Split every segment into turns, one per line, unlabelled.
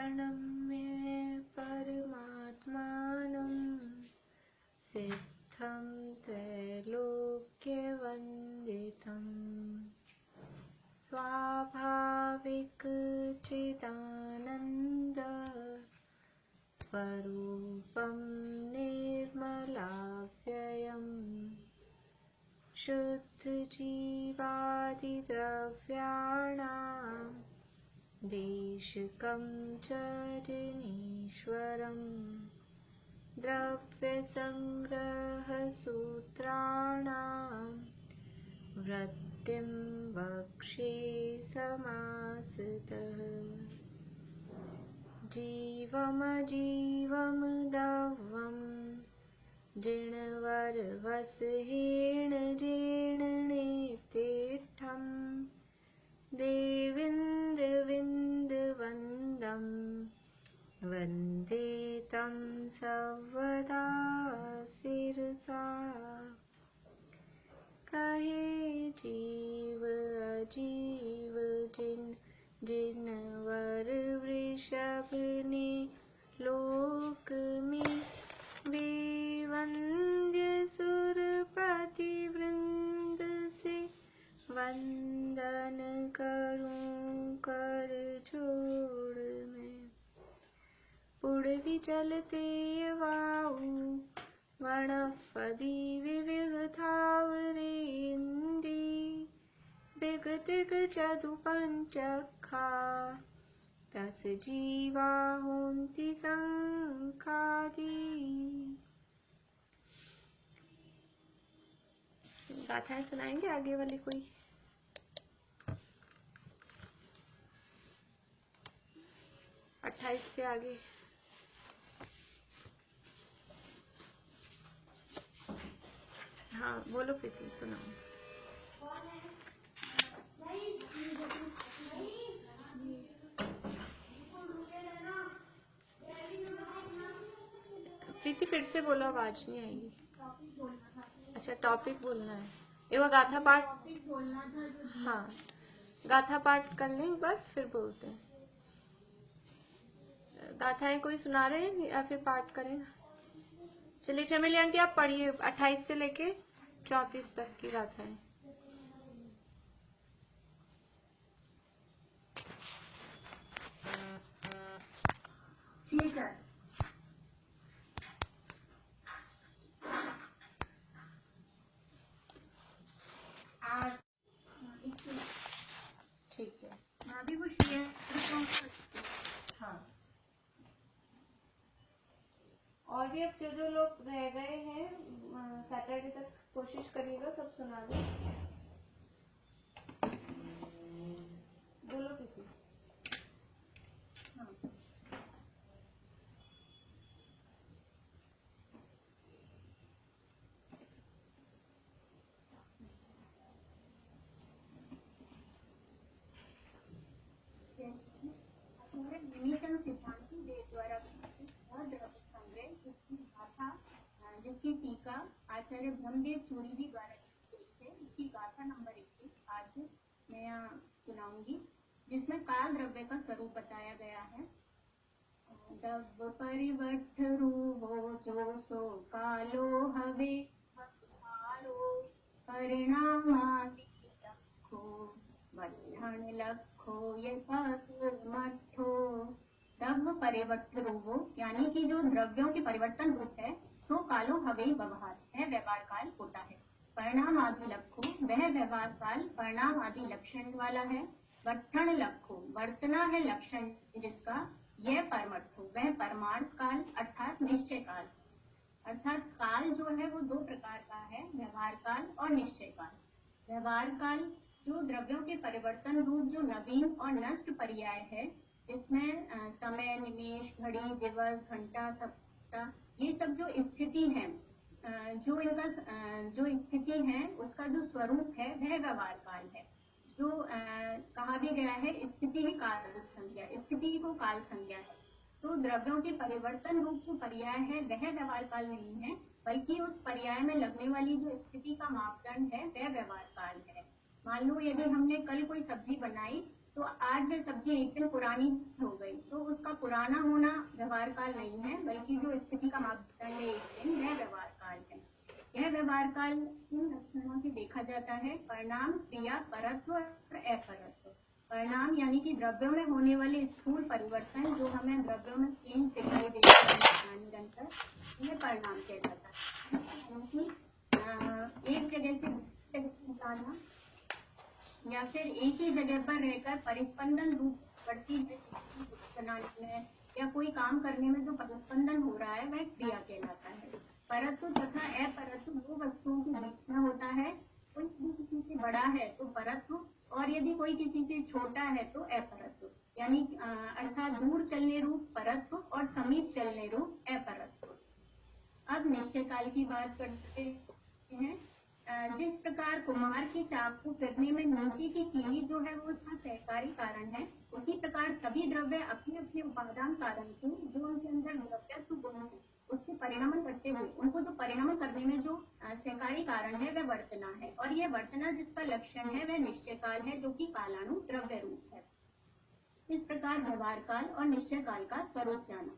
प्रणम्य परमात्मानं सिद्धं त्रैलोक्यवन्दितं स्वाभाविक चिदानन्द स्वरूपं निर्मलाव्ययम् शुद्धजीवादिद्रव्याणां देशकं च जिनीश्वरम् द्रव्यसङ्ग्रहसूत्राणां वृत्तिं वक्ष्ये समासतः जीवमजीवं दवं जिणवरवसहेण जीर्णनेतीर्थं देविन्दविन्दवन्दं वन्दे तं सर्वदा शिरसा कहे जीव अजीव जिनवर वृषभ ने लोक में वे वंद्य सुरपति वृंद से वंदन करूं कर जोड़ में पुड़वी चलते वाऊ वनफदी विविधावरेन्दी बिगतिग चतु पंचखा तस जीवा होन्ति संखादी। गाथाएं सुनाएंगे आगे वाली कोई? अट्ठाईस से आगे। हाँ बोलो प्रीति, सुनाओ। प्रीति फिर से बोलो, आवाज नहीं आएगी। अच्छा टॉपिक बोलना है। ये वो गाथा पाठ बोलना था। हाँ गाथा पाठ कर लें एक बार फिर बोलते हैं। गाथाएं कोई सुना रहे हैं या फिर पाठ करें? चलिए चमेली आंटी आप पढ़िए 28 से लेके 34 तक की गाथाएं।
ठीक है। आज
ठीक है।
मैं भी कुछ शेयर।
हाँ और भी अब जो लोग रह गए हैं सैटरडे तक कोशिश करिएगा सब सुना दें। बोलो किसी।
निमीचन सिद्धांति देव द्वारा जिसकी टीका आचार्य ब्रह्मदेव सूरी जी द्वारा लिखी गई है, उसकी गाथा नंबर 21 आज मैं यहाँ सुनाऊंगी, जिसमें काल द्रव्य का स्वरूप बताया गया है। दव परिवर्त रूपो जो सो कालो हवे परिणामादि लखो वर्धन लखो मठो। द्रव्य परिवर्तन रूपो यानी कि जो द्रव्यों के परिवर्तन रूप है, सो कालो हवे व्यवहार है, व्यवहार काल होता है। परिणाम आदि लखो वह व्यवहार काल परिणाम आदि लक्षण वाला है। वर्तन लखो वर्तना है लक्षण जिसका, यह परमर्थो वह परमार्थ काल अर्थात निश्चय काल। अर्थात काल जो है वो दो प्रकार का है, व्यवहार काल और निश्चय काल। व्यवहार काल जो द्रव्यों के परिवर्तन रूप जो नवीन और नष्ट पर्याय है, जिसमें समय निमेष घड़ी दिवस घंटा सप्ताह ये सब जो स्थिति है, जो इनका जो स्थिति है उसका जो स्वरूप है वह व्यवहार काल है। जो कहा भी गया है स्थिति ही काल संज्ञा, स्थिति को काल संज्ञा है। तो द्रव्यों के परिवर्तन रूप जो पर्याय है वह व्यवहार काल नहीं है, बल्कि उस पर्याय में लगने वाली जो स्थिति का मापदंड है वह व्यवहार काल है। मान लो यदि हमने कल कोई सब्जी बनाई तो आज वह सब्जी एक दिन पुरानी हो गई, तो उसका पुराना होना व्यवहार काल नहीं है, बल्कि जो स्थिति का मापदंड है एक दिन, यह व्यवहार काल है। यह व्यवहार काल किन लक्षणों से देखा जाता है? परिणाम, क्रिया, परत्व और अपरत्व। परिणाम यानी कि द्रव्यों में होने वाले स्थूल परिवर्तन जो हमें द्रव्यों में चेंज दिखाई देते हैं निरंतर, यह परिणाम कहलाता है। एक जगह से जाना या फिर एक ही जगह पर रहकर परिस्पंदन रूप बढ़ती बनाने में या कोई काम करने में जो परिस्पंदन हो रहा है वह क्रिया कहलाता है। परत्व तथा अपरत्व दो वस्तुओं के बीच में होता है। कोई किसी से बड़ा है तो परत्व, और यदि कोई किसी से छोटा है तो अपरत्व, यानी अर्थात दूर चलने रूप परत्व और समीप चलने रूप अपरत्व। अब निश्चय काल की बात करते हैं। जिस प्रकार कुम्हार की चाक को फिरने में नीचे की कीली जो है वो उसका सहकारी कारण है, उसी प्रकार सभी द्रव्य अपने अपने उपादान कारण से जो उनके अंदर द्रव्यत्व गुण है उससे परिणमन करते हुए उनको जो परिणमन करने में जो सहकारी कारण है वह वर्तना है, और यह वर्तना जिसका लक्षण है वह निश्चय काल है, जो कि कालानु द्रव्य रूप है। इस प्रकार व्यवहार काल और निश्चय काल का स्वरूप जाना।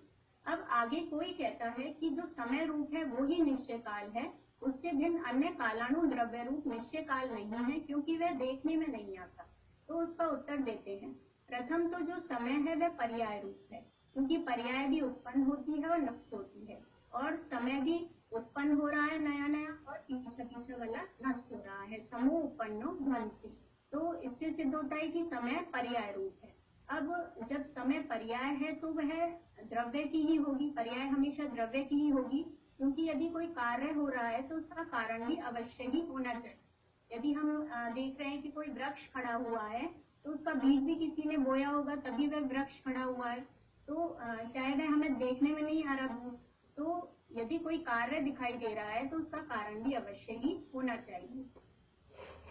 अब आगे कोई कहता है कि जो समय रूप है वो ही निश्चय काल है, उससे भिन्न अन्य कालानु द्रव्य रूप निश्चय काल नहीं है, क्योंकि वह देखने में नहीं आता। तो उसका उत्तर देते हैं। प्रथम तो जो समय है वह पर्याय रूप है, क्योंकि पर्याय भी उत्पन्न होती है और नष्ट होती है, और समय भी उत्पन्न हो रहा है नया नया और पीछे पीछे वाला नष्ट हो रहा है। समूह उत्पन्नो ध्वंसी। तो इससे सिद्ध होता है कि समय पर्याय रूप है। अब जब समय पर्याय है तो वह द्रव्य की ही होगी, पर्याय हमेशा द्रव्य की ही होगी, क्योंकि यदि कोई कार्य हो रहा है तो उसका कारण भी अवश्य ही होना चाहिए। यदि हम देख रहे हैं कि कोई वृक्ष खड़ा हुआ है तो उसका बीज भी किसी ने बोया होगा तभी वह वृक्ष खड़ा हुआ है, तो चाहे वह हमें देखने में नहीं आ रहा बीज, तो यदि कोई कार्य दिखाई दे रहा है तो उसका कारण भी अवश्य ही होना चाहिए।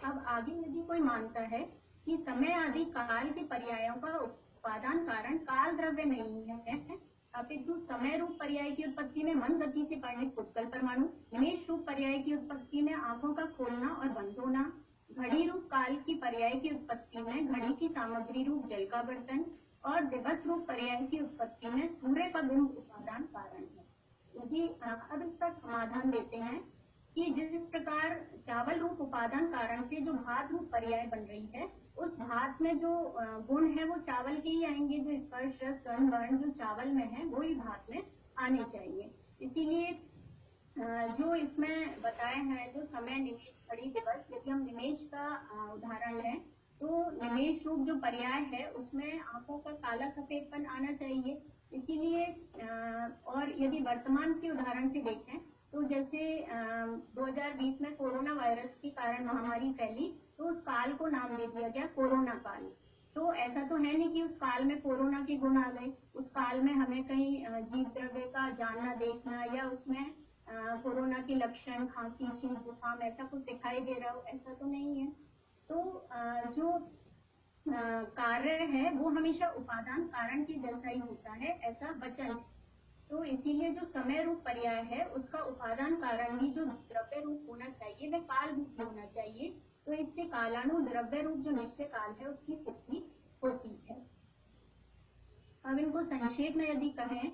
अब आगे यदि कोई मानता है कि समय आदि काल के पर्यायों का उपादान कारण काल द्रव्य नहीं है, अपितु समय रूप पर्याय की उत्पत्ति में मन गति से परिणित उत्कल परमाणु, निमेष रूप पर्याय की उत्पत्ति में आंखों का खोलना और बंद होना, घड़ी रूप काल की पर्याय की उत्पत्ति में घड़ी की सामग्री रूप जल का बर्तन, और दिवस रूप पर्याय की उत्पत्ति में सूर्य का बिंब उपादान कारण है। यदि अब इसका समाधान देते हैं कि जिस प्रकार चावल रूप उपादान कारण से जो भात रूप पर्याय बन रही है, उस भात में जो गुण है वो चावल के ही आएंगे, जो स्पर्श रस गंध वर्ण जो चावल में है वो ही भात में आने चाहिए। इसीलिए जो इसमें बताए हैं जो समय निमेष घड़ी दिवस, यदि हम निमेष का उदाहरण लें तो निमेष रूप जो पर्याय है उसमें आंखों का काला सफेदपन आना चाहिए। इसीलिए और यदि वर्तमान के उदाहरण से देखें तो जैसे 2020 में कोरोना वायरस के कारण महामारी फैली तो उस काल को नाम दे दिया गया कोरोना काल। तो ऐसा तो है नहीं कि उस काल में कोरोना के गुण आ गए, उस काल में हमें कहीं जीव द्रव्य का जानना देखना या उसमें कोरोना के लक्षण खांसी छींक जुकाम ऐसा कुछ दिखाई दे रहा हो, ऐसा तो नहीं है। तो जो कार्य है वो हमेशा उपादान कारण के जैसा ही होता है, ऐसा वचन है। तो इसीलिए जो समय रूप पर्याय है उसका उपादान कारण भी जो द्रव्य रूप होना चाहिए वह काल रूप होना चाहिए। तो इससे कालानु द्रव्य रूप जो निश्चय काल है उसकी सिद्धि होती है। अब इनको संक्षेप में यदि कहें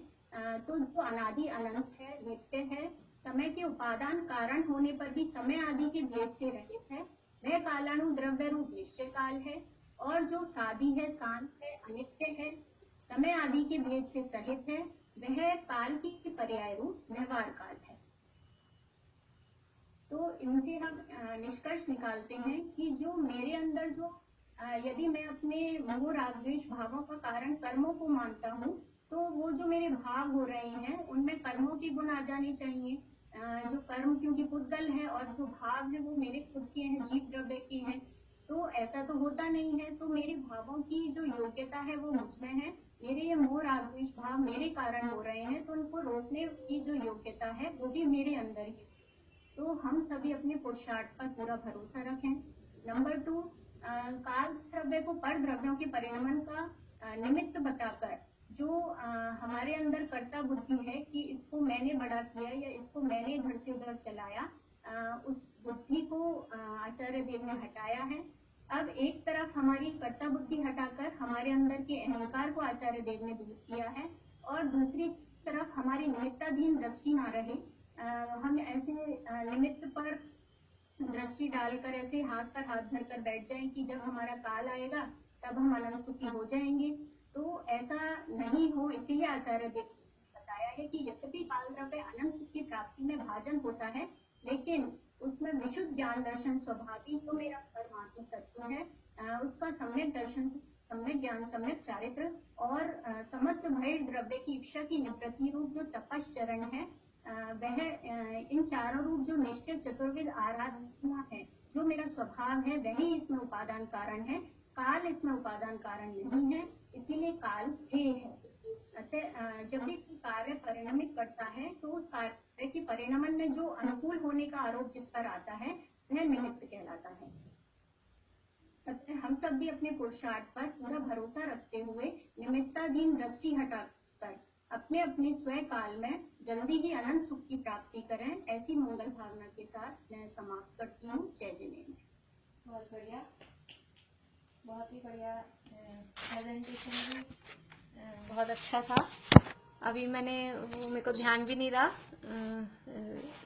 तो जो अनादि अनंत है, नित्य है, समय के उपादान कारण होने पर भी समय आदि के भेद से रहित है, वह कालानु द्रव्य रूप निश्चय काल है। और जो साधी है, शांत है, अनित्य है, समय आदि के भेद से सहित है, वह काल की पर्याय रूप व्यवहार काल है। तो इनसे हम निष्कर्ष निकालते हैं कि जो मेरे अंदर जो यदि मैं अपने मोह राग द्वेष भावों का कारण कर्मों को मानता हूँ तो वो जो मेरे भाव हो रहे हैं उनमें कर्मों के गुण आ जाने चाहिए। जो कर्म क्योंकि पुद्गल है और जो भाव है वो मेरे खुद के हैं, जीव द्रव्य के हैं, तो ऐसा तो होता नहीं है। तो मेरे भावों की जो योग्यता है वो मुझ में है, मेरे ये मोह राग द्वेष भाव मेरे कारण हो रहे हैं, तो उनको रोकने की जो योग्यता है वो भी मेरे अंदर ही। तो हम सभी अपने पुरुषार्थ पर पूरा भरोसा रखें। नंबर 2, काल द्रव्य को पर द्रव्यों के परिणमन का निमित्त बताकर जो हमारे अंदर कर्ता बुद्धि है कि इसको मैंने बड़ा किया या इसको मैंने इधर से उधर चलाया, उस बुद्धि को आचार्य देव ने हटाया है। अब एक तरफ हमारी कर्ता बुद्धि हटाकर हमारे अंदर के अहंकार को आचार्य देव ने दूर किया है, और दूसरी तरफ हमारी निमित्ताधीन दृष्टि ना रहे। हम ऐसे निमित्त पर दृष्टि डालकर ऐसे हाथ पर हाथ धरकर बैठ जाएं कि जब हमारा काल आएगा तब हम अनंत सुखी हो जाएंगे। तो ऐसा नहीं हो, इसीलिए आचार्य देव ने बताया है कि यद्यपि काल द्रव्य अनंत सुख की प्राप्ति में भाजन होता है, लेकिन उसमें विशुद्ध ज्ञान दर्शन स्वभावी जो मेरा परमात्मा तत्व है, उसका सम्यक दर्शन, सम्यक ज्ञान, सम्यक चारित्र और समस्त भय द्रव्य की इच्छा की निवृत्ति रूप जो तपश्चरण है, वह इन चारों रूप जो निश्चित चतुर्विध आराधना है, जो मेरा स्वभाव है, वही इसमें उपादान कारण है। काल इसमें उपादान कारण नहीं है, इसीलिए काल हेय है। अतः जब भी कार्य परिणमित करता है तो उस कार्य के परिणमन में जो अनुकूल होने का आरोप जिस पर आता है वह निमित्त कहलाता है। अतः हम सब भी अपने पुरुषार्थ पर पूरा भरोसा रखते हुए निमित्ताधीन दृष्टि हटाकर अपने अपने स्वयं काल में जल्दी ही अनंत सुख की प्राप्ति करें, ऐसी मंगल भावना के साथ मैं समाप्त करती हूँ। जय जिनेन्द्र।
बहुत बढ़िया, बहुत ही बढ़िया प्रेजेंटेशन भी बहुत अच्छा था। अभी मैंने वो मेरे को ध्यान भी नहीं रहा,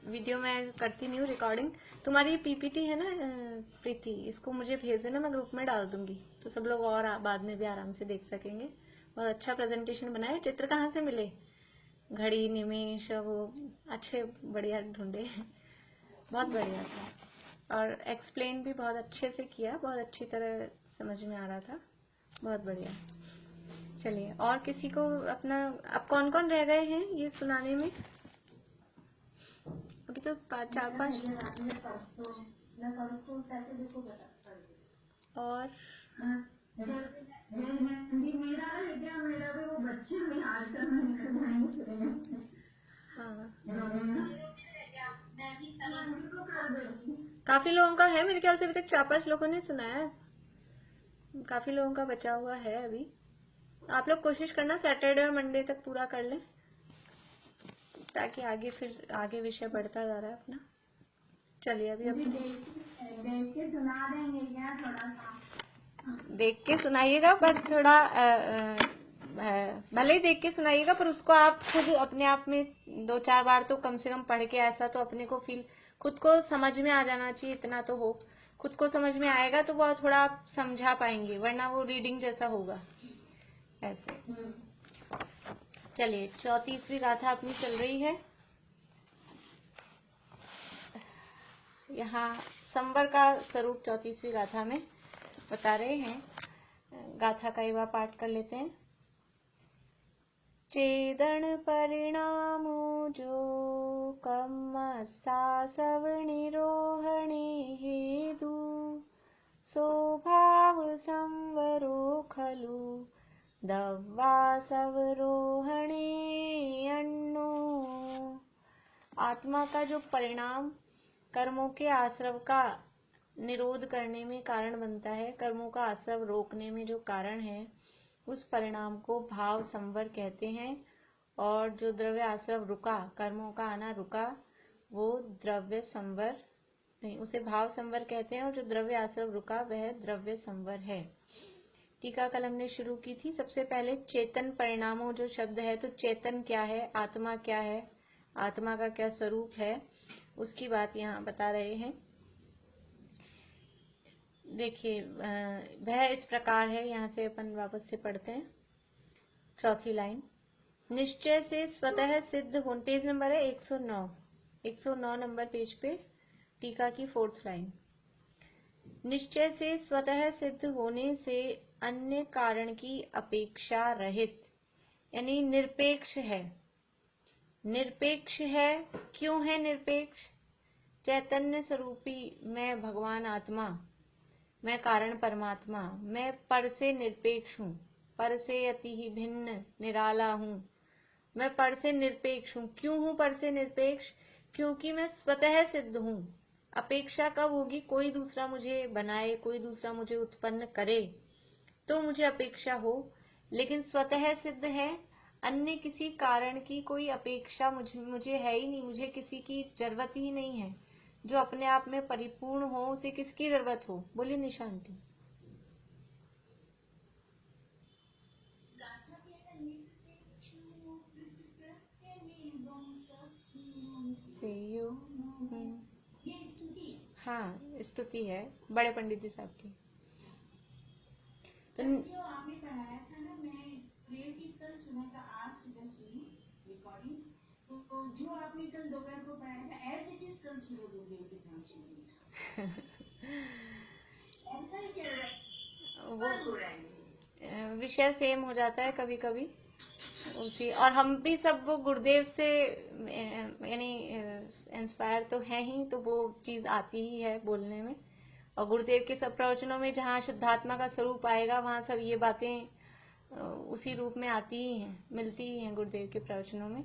वीडियो में करती नहीं हूँ रिकॉर्डिंग। तुम्हारी पीपीटी है ना प्रीति, इसको मुझे भेज देना, मैं ग्रुप में डाल दूंगी तो सब लोग और बाद में भी आराम से देख सकेंगे। बहुत अच्छा प्रेजेंटेशन बनाया। चित्र कहाँ से मिले? घड़ी, निमेश, वो अच्छे बढ़िया ढूंढे। बहुत बढ़िया था और एक्सप्लेन भी बहुत अच्छे से किया, बहुत अच्छी तरह समझ में आ रहा था। बहुत बढ़िया। चलिए, और किसी को अपना, अब कौन कौन रह गए हैं ये सुनाने में? अभी तो 4-5 और हाँ, काफी लोगों का है मेरे ख्याल से, अभी तक 4-5 लोगों ने सुनाया है, काफी लोगों का बचा हुआ है अभी। आप लोग कोशिश करना सैटरडे और मंडे तक पूरा कर लें, ताकि आगे फिर आगे विषय बढ़ता जा रहा है अपना। चलिए, अभी
देख के सुना देंगे क्या? थोड़ा सा
देख के सुनाइएगा, पर थोड़ा भले ही देख के सुनाइएगा, पर उसको आप खुद अपने आप में 2-4 बार तो कम से कम पढ़ के, ऐसा तो अपने को फील, खुद को समझ में आ जाना चाहिए, इतना तो हो। खुद को समझ में आएगा तो वो थोड़ा आप समझा पाएंगे, वरना वो रीडिंग जैसा होगा ऐसे। चलिए, 34वीं गाथा अपनी चल रही है। यहाँ संवर का स्वरूप 34वीं गाथा में बता रहे हैं। गाथा का एक बार पाठ कर लेते हैं। चेदन परिणामो जो कम्मसा सवनिरोहणे हेतु स्वभाव संवरो खलु दव्वा सवरोहणे अन्नो। आत्मा का जो परिणाम कर्मों के आश्रव का निरोध करने में कारण बनता है, कर्मों का आश्रव रोकने में जो कारण है, उस परिणाम को भाव संवर कहते हैं। और जो द्रव्य आश्रव रुका, कर्मों का आना रुका, वो द्रव्य संवर नहीं, उसे भाव संवर कहते हैं। और जो द्रव्य आश्रव रुका वह द्रव्य संवर है। टीका कल हमने शुरू की थी। सबसे पहले चेतन परिणामों जो शब्द है, तो चेतन क्या है, आत्मा क्या है, आत्मा का क्या स्वरूप है, उसकी बात यहाँ बता रहे हैं। देखिए, वह इस प्रकार है। यहाँ से अपन वापस से पढ़ते हैं। चौथी लाइन, निश्चय से स्वतः सिद्ध हो, पेज नंबर है 109 नंबर पेज पे, टीका की 4th लाइन। निश्चय से स्वतः सिद्ध होने से अन्य कारण की अपेक्षा रहित, यानी निरपेक्ष है। निरपेक्ष है, क्यों है निरपेक्ष? चैतन्य स्वरूपी मैं भगवान आत्मा, मैं कारण परमात्मा, मैं पर से निरपेक्ष हूँ, पर से अति ही भिन्न निराला हूँ। मैं पर से निरपेक्ष हूँ। क्यों हूँ पर से निरपेक्ष? क्योंकि मैं स्वतः सिद्ध हूँ। अपेक्षा कब होगी? कोई दूसरा मुझे बनाए, कोई दूसरा मुझे उत्पन्न करे तो मुझे अपेक्षा हो, लेकिन स्वतः सिद्ध है। अन्य किसी कारण की कोई अपेक्षा मुझे है ही नहीं, मुझे किसी की जरूरत ही नहीं है। जो अपने आप में परिपूर्ण हो उसे किसकी जरूरत हो? बोलिए निशांति। से यू। हाँ, स्तुति है बड़े पंडित जी साहब की। तो
जो आपने पढ़ाया था ना, मैं प्रेयर की कल सुना था, आज सुबह सुनी रिकॉर्डिंग, तो जो आपने कल दोपहर को पढ़ाया था एज इट इज कल सुबह गुरुदेव के पास चल रही ऐसा ही चल रहा है,
वो
हो रहा है।
विषय सेम हो जाता है कभी कभी उसी। और हम भी सब वो गुरुदेव से यानी इंस्पायर तो हैं ही, तो वो चीज आती ही है बोलने में। और गुरुदेव के सब प्रवचनों में जहाँ शुद्धात्मा का स्वरूप आएगा वहाँ सब ये बातें उसी रूप में आती ही हैं, मिलती ही हैं गुरुदेव के प्रवचनों में।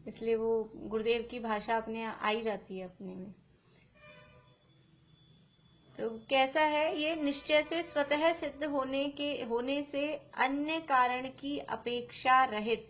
इसलिए वो गुरुदेव की भाषा अपने आ ही जाती है अपने में। तो कैसा है ये? निश्चय से स्वतः सिद्ध होने से अन्य कारण की अपेक्षा रहित,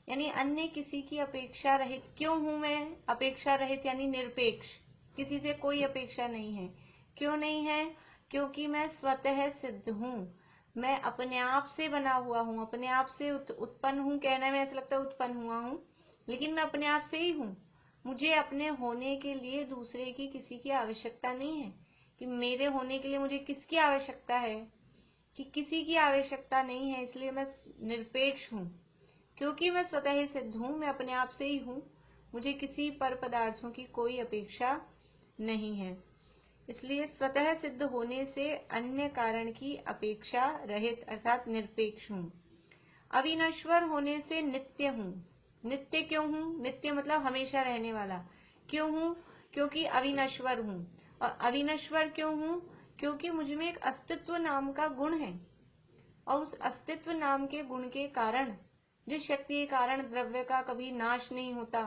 यानी अन्य किसी की अपेक्षा रहित। क्यों हूं मैं अपेक्षा रहित? यानी निरपेक्ष, किसी से कोई अपेक्षा नहीं है। क्यों नहीं है? क्योंकि मैं स्वतः सिद्ध हूँ, मैं अपने आप से बना हुआ हूँ, अपने आप से उत्पन्न हूँ। कहने में ऐसा लगता है उत्पन्न हुआ हूँ, लेकिन मैं अपने आप से ही हूँ। मुझे अपने होने के लिए दूसरे की किसी की आवश्यकता नहीं है। कि मेरे होने के लिए मुझे किसकी आवश्यकता है? कि किसी की आवश्यकता नहीं है। इसलिए मैं निरपेक्ष हूँ, क्योंकि मैं स्वतः ही सिद्ध हूँ, मैं अपने आप से ही हूँ। मुझे किसी पर पदार्थों की कोई अपेक्षा नहीं है। इसलिए स्वतः सिद्ध होने से अन्य कारण की अपेक्षा रहित अर्थात निरपेक्ष हूँ। अविनश्वर होने से नित्य हूँ। नित्य क्यों हूँ? नित्य मतलब हमेशा रहने वाला। क्यों हूँ? क्योंकि अविनश्वर हूँ। और अविनश्वर क्यों हूँ? क्योंकि मुझ में एक अस्तित्व नाम का गुण है, और उस अस्तित्व नाम के गुण के कारण, जिस शक्ति के कारण द्रव्य का कभी नाश नहीं होता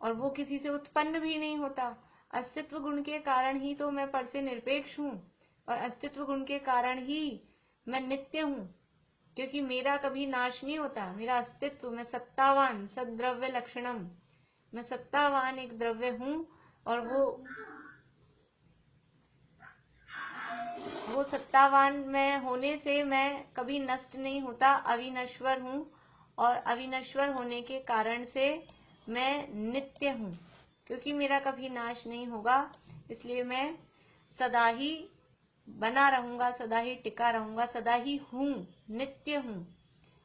और वो किसी से उत्पन्न भी नहीं होता, अस्तित्व गुण के कारण ही तो मैं पर से निरपेक्ष हूँ, और अस्तित्व गुण के कारण ही मैं नित्य हूँ। क्योंकि मेरा कभी नाश नहीं होता, मेरा अस्तित्व, मैं सत्तावान, सद्द्रव्य लक्षणम, मैं सत्तावान एक द्रव्य हूँ। और वो सत्तावान मैं होने से मैं कभी नष्ट नहीं होता, अविनश्वर हूँ। और अविनश्वर होने के कारण से मैं नित्य हूँ, क्योंकि मेरा कभी नाश नहीं होगा। इसलिए मैं सदा ही बना रहूंगा, सदा ही टिका रहूंगा, सदा ही हूँ, नित्य हूँ।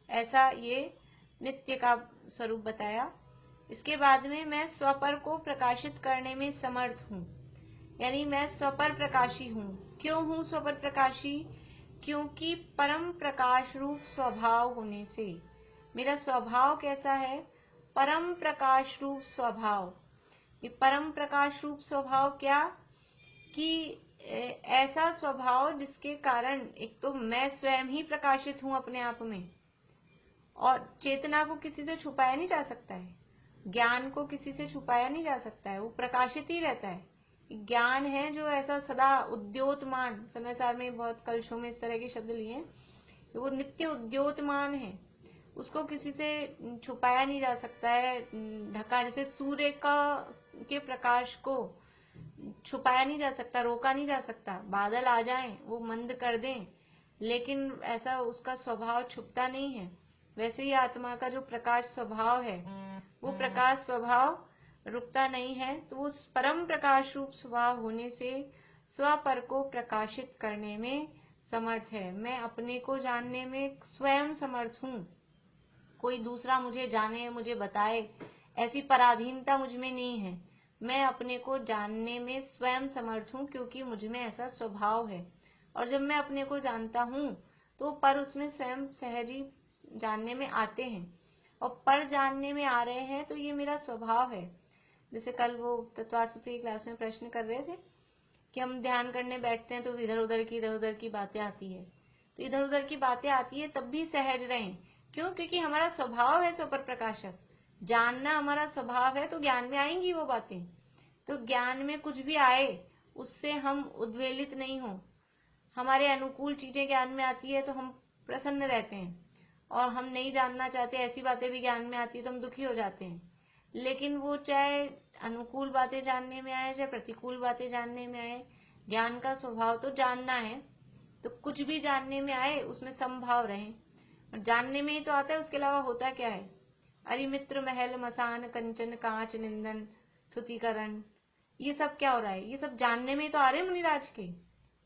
ऐसा ये नित्य का स्वरूप बताया। इसके बाद में मैं स्वपर को प्रकाशित करने में समर्थ हूँ, यानी मैं स्वपर प्रकाशी हूँ। क्यों हूँ स्वपर प्रकाशी? क्योंकि परम प्रकाश रूप स्वभाव होने से। मेरा स्वभाव कैसा है? परम प्रकाश रूप स्वभाव। ये परम प्रकाश रूप स्वभाव क्या? कि ऐसा स्वभाव जिसके कारण एक तो मैं स्वयं ही प्रकाशित हूँ अपने आप में, और चेतना को किसी से छुपाया नहीं जा सकता है, ज्ञान को किसी से छुपाया नहीं जा सकता है, वो प्रकाशित ही रहता है। ज्ञान है जो ऐसा सदा उद्योतमान, समय सार में बहुत कलशों में इस तरह के शब्द लिए, वो नित्य उद्योतमान है, उसको किसी से छुपाया नहीं जा सकता है, ढका। जैसे सूर्य के प्रकाश को छुपाया नहीं जा सकता, रोका नहीं जा सकता। बादल आ जाएं, वो मंद कर दें, लेकिन ऐसा उसका स्वभाव छुपता नहीं है। वैसे ही आत्मा का जो प्रकाश स्वभाव है, वो प्रकाश स्वभाव रुकता नहीं है। तो वो परम प्रकाश रूप स्वभाव होने से स्वपर को प्रकाशित करने में समर्थ है। मैं अपने को जानने में स्वयं समर्थ हूँ। कोई दूसरा मुझे जाने, मुझे बताए, ऐसी पराधीनता मुझ में नहीं है। मैं अपने को जानने में स्वयं समर्थ हूँ, क्योंकि मुझ में ऐसा स्वभाव है। और जब मैं अपने को जानता हूँ तो पर उसमें स्वयं सहज ही जानने में आते हैं, और पर जानने में आ रहे हैं, तो ये मेरा स्वभाव है। जैसे कल वो तत्वार्थ सूत्र की क्लास में प्रश्न कर रहे थे कि हम ध्यान करने बैठते हैं तो इधर उधर की बातें आती है। तो इधर उधर की बातें आती है तब भी सहज रहें। क्यों? क्योंकि हमारा स्वभाव है स्वपर प्रकाशक, जानना हमारा स्वभाव है, तो ज्ञान में आएंगी वो बातें। तो ज्ञान में कुछ भी आए उससे हम उद्वेलित नहीं हो। हमारे अनुकूल चीजें ज्ञान में आती है तो हम प्रसन्न रहते हैं, और हम नहीं जानना चाहते ऐसी बातें भी ज्ञान में आती है तो हम दुखी हो जाते हैं। लेकिन वो चाहे अनुकूल बातें जानने में आए चाहे प्रतिकूल बातें जानने में आए, ज्ञान का स्वभाव तो जानना है। तो कुछ भी जानने में आए उसमें समभाव रहे, और जानने में ही तो आता है, उसके अलावा होता क्या है? अरि मित्र महल मसान कंचन कांच निंदन, स्तुतिकरण, ये सब क्या हो रहा है? ये सब जानने में तो आ रहे हैं मुनिराज के।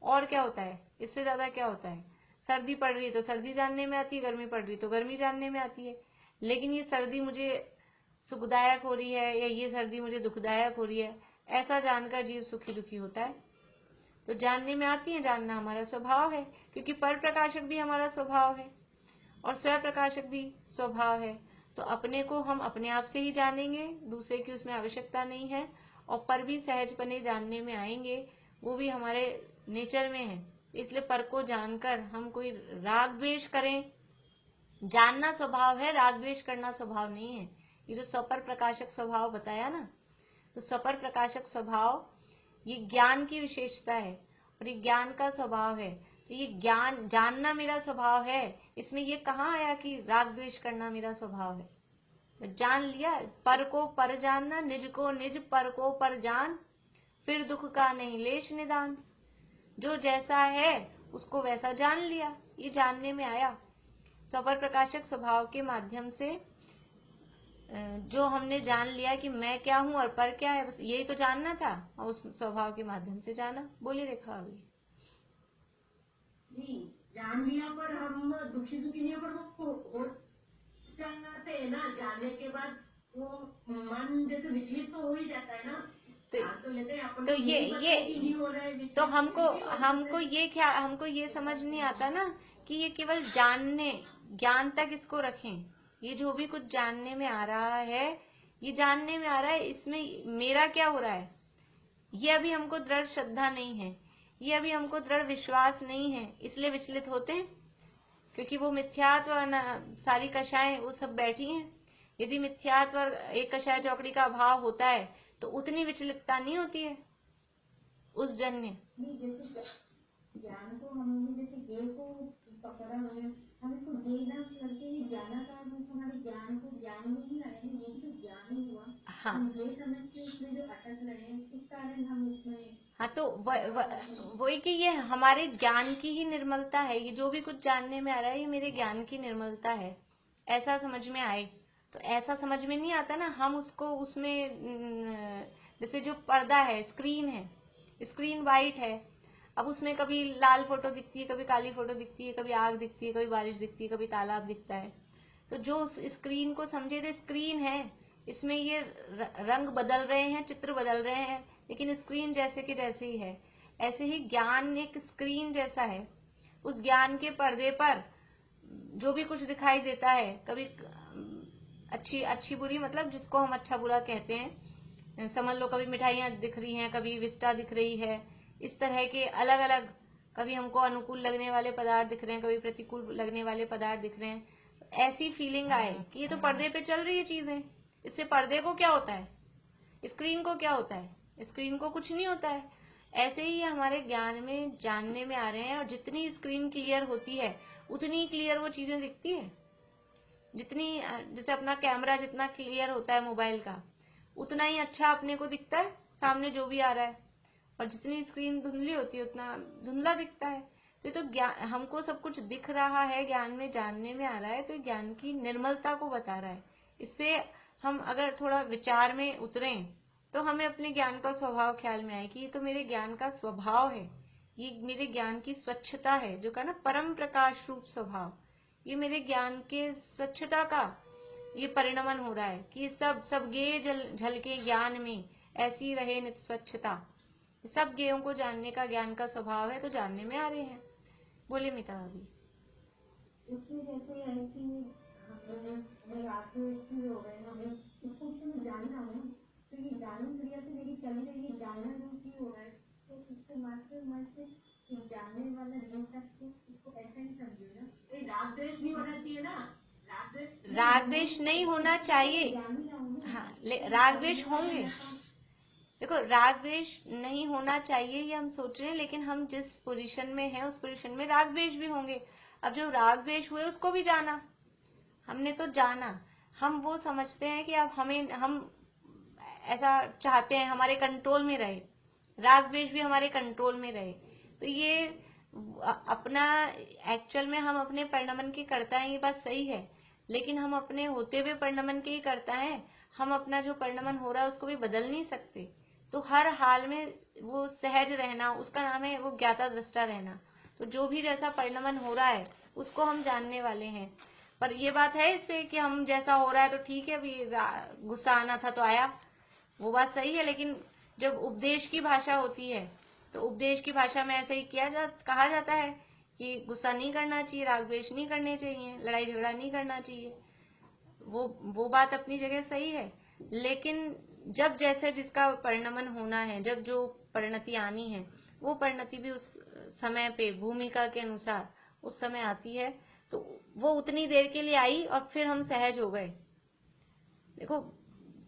और क्या होता है? इससे ज्यादा क्या होता है? सर्दी पड़ रही है तो सर्दी जानने में आती है, गर्मी पड़ रही है तो गर्मी जानने में आती है। लेकिन ये सर्दी मुझे सुखदायक हो रही है या ये सर्दी मुझे दुखदायक हो रही है, ऐसा जानकर जीव सुखी दुखी होता है। तो जानने में आती है, जानना हमारा स्वभाव है, क्योंकि पर प्रकाशक भी हमारा स्वभाव है और स्व प्रकाशक भी स्वभाव है। तो अपने को हम अपने आप से ही जानेंगे, दूसरे की उसमें आवश्यकता नहीं है। और पर भी सहजपने जानने में आएंगे, वो भी हमारे नेचर में है। इसलिए पर को जानकर हम कोई राग द्वेष करें, जानना स्वभाव है, राग द्वेष करना स्वभाव नहीं है। ये जो स्वपर प्रकाशक स्वभाव बताया ना, तो स्वपर प्रकाशक स्वभाव ये ज्ञान की विशेषता है और ये ज्ञान का स्वभाव है। तो ये ज्ञान जानना मेरा स्वभाव है, इसमें ये कहाँ आया कि राग द्वेष करना मेरा स्वभाव है? तो जान लिया, पर को पर जानना, निज को निज, पर को पर जान, फिर दुख का नहीं लेश निदान। जो जैसा है उसको वैसा जान लिया, ये जानने में आया। स्वपर प्रकाशक स्वभाव के माध्यम से जो हमने जान लिया कि मैं क्या हूं और पर क्या है, बस यही तो जानना था, और उस स्वभाव के माध्यम से जाना। बोलिए रेखा अभी।
नहीं, जान लिया पर हम दुखी सुखी नहीं, पर वो जानते हैं ना, जानने के बाद वो मन जैसे विचलित तो हो ही जाता है ना। तो लेते हैं अपन
तो
को
ये
नहीं हो रहा है,
तो हमको ये समझ नहीं आता ना कि ये केवल जानने ज्ञान तक इसको रखें। ये जो भी कुछ जानने में आ रहा है, ये जानने में आ रहा है, इसमें मेरा क्या हो रहा है, ये अभी हमको दृढ़ श्रद्धा नहीं है, ये अभी हमको दृढ़ विश्वास नहीं है, इसलिए विचलित होते हैं। क्योंकि वो मिथ्यात्व सारी कषाएं वो सब बैठी हैं। यदि मिथ्यात्व और एक कषाय चौकड़ी का अभाव होता है तो उतनी विचलितता नहीं होती है उस जन्य।
ज्ञान को हमने जैसे देह को पकड़ा हुआ है, हम इसको देना करके ही जाना था, हमारे ज्ञान को ज्ञान में ही लाए, ये भी तो ज्ञान ही हुआ।
हाँ,
हम ये समझते इसमें जो अटक रहे हैं, इस कारण हम उसमें।
हाँ, तो वही कि ये हमारे ज्ञान की ही निर्मलता है। ये जो भी कुछ जानने में आ रहा है, ये मेरे ज्ञान की निर्मलता है, ऐसा समझ में आए। तो ऐसा समझ में नहीं आता ना, हम उसको उसमें जैसे जो पर्दा है, स्क्रीन है, स्क्रीन वाइट है, अब उसमें कभी लाल फोटो दिखती है, कभी काली फोटो दिखती है, कभी आग दिखती है, कभी बारिश दिखती है, कभी तालाब दिखता है। तो जो उस स्क्रीन को समझे थे स्क्रीन है, इसमें ये रंग बदल रहे हैं, चित्र बदल रहे हैं, लेकिन स्क्रीन जैसे कि जैसे ही है। ऐसे ही ज्ञान एक स्क्रीन जैसा है। उस ज्ञान के पर्दे पर जो भी कुछ दिखाई देता है, कभी अच्छी बुरी, मतलब जिसको हम अच्छा बुरा कहते हैं, समझ लो कभी मिठाइयाँ दिख रही हैं, कभी विस्टा दिख रही है, इस तरह के अलग अलग, कभी हमको अनुकूल लगने वाले पदार्थ दिख रहे हैं, कभी प्रतिकूल लगने वाले पदार्थ दिख रहे हैं। ऐसी फीलिंग आए कि ये तो पर्दे पे चल रही है चीजें, इससे पर्दे को क्या होता है, स्क्रीन को क्या होता है, स्क्रीन को कुछ नहीं होता है। ऐसे ही हमारे ज्ञान में जानने में आ रहे हैं, और जितनी स्क्रीन क्लियर होती है उतनी क्लियर वो चीजें दिखती है। जितनी जैसे अपना कैमरा जितना क्लियर होता है मोबाइल का, उतना ही अच्छा अपने को दिखता है सामने जो भी आ रहा है, और जितनी स्क्रीन धुंधली होती है उतना धुंधला दिखता है। तो ज्ञान, हमको सब कुछ दिख रहा है, ज्ञान में जानने में आ रहा है, तो ज्ञान की निर्मलता को बता रहा है। इससे हम अगर थोड़ा विचार में उतरें तो हमें अपने ज्ञान का स्वभाव ख्याल में आए कि ये तो मेरे ज्ञान का स्वभाव है, ये मेरे ज्ञान की स्वच्छता है, जो कहा ना परम प्रकाश रूप स्वभाव, ये मेरे ज्ञान के स्वच्छता का ये परिणमन हो रहा है कि सब गेय झलके ज्ञान में ऐसी रहे नित स्वच्छता। सब गेयों को जानने का ज्ञान का स्वभाव है, तो जानने में आ रहे हैं। बोले मिता अभी।
इसमें जैसे है कि हमें आपको हो गए, हमें इसको जानना हो, तो ये जानन क्रिया से मेरी चल रही है, जानना जो की हो रहा है, तो इसको मात्र जानने वाला नहीं सकते, इसको ऐसा ही समझो ना।
राग द्वेष नहीं होना चाहिए ना,
राग द्वेष नहीं होना चाहिए। हाँ, राग द्वेष होंगे, देखो राग द्वेष नहीं होना चाहिए ये हम सोच रहे हैं, लेकिन हम जिस पोजीशन में हैं उस पोजीशन में राग द्वेष भी होंगे। अब जो राग द्वेष हुए उसको भी जाना, हमने तो जाना, हम वो समझते हैं कि अब हम ऐसा चाहते हैं हमारे कंट्रोल में रहे, राग द्वेष भी हमारे कंट्रोल में रहे। तो ये अपना एक्चुअल में हम अपने परिणमन के करता है, ये बात सही है, लेकिन हम अपने होते हुए परिणमन के ही करता है। हम अपना जो परिणमन हो रहा है उसको भी बदल नहीं सकते। तो हर हाल में वो सहज रहना, उसका नाम है वो ज्ञाता दृष्टा रहना। तो जो भी जैसा परिणमन हो रहा है उसको हम जानने वाले हैं। पर ये बात है इससे कि हम जैसा हो रहा है तो ठीक है, अभी गुस्सा आना था तो आया, वो बात सही है। लेकिन जब उपदेश की भाषा होती है तो उपदेश की भाषा में ऐसे ही कहा जाता है कि गुस्सा नहीं करना चाहिए, राग द्वेष नहीं करने चाहिए, लड़ाई झगड़ा नहीं करना चाहिए। वो बात अपनी जगह सही है। लेकिन जब जैसे जिसका परिणमन होना है, जब जो परिणति आनी है, वो परिणति भी उस समय पे भूमिका के अनुसार उस समय आती है। तो वो उतनी देर के लिए आई और फिर हम सहज हो गए। देखो,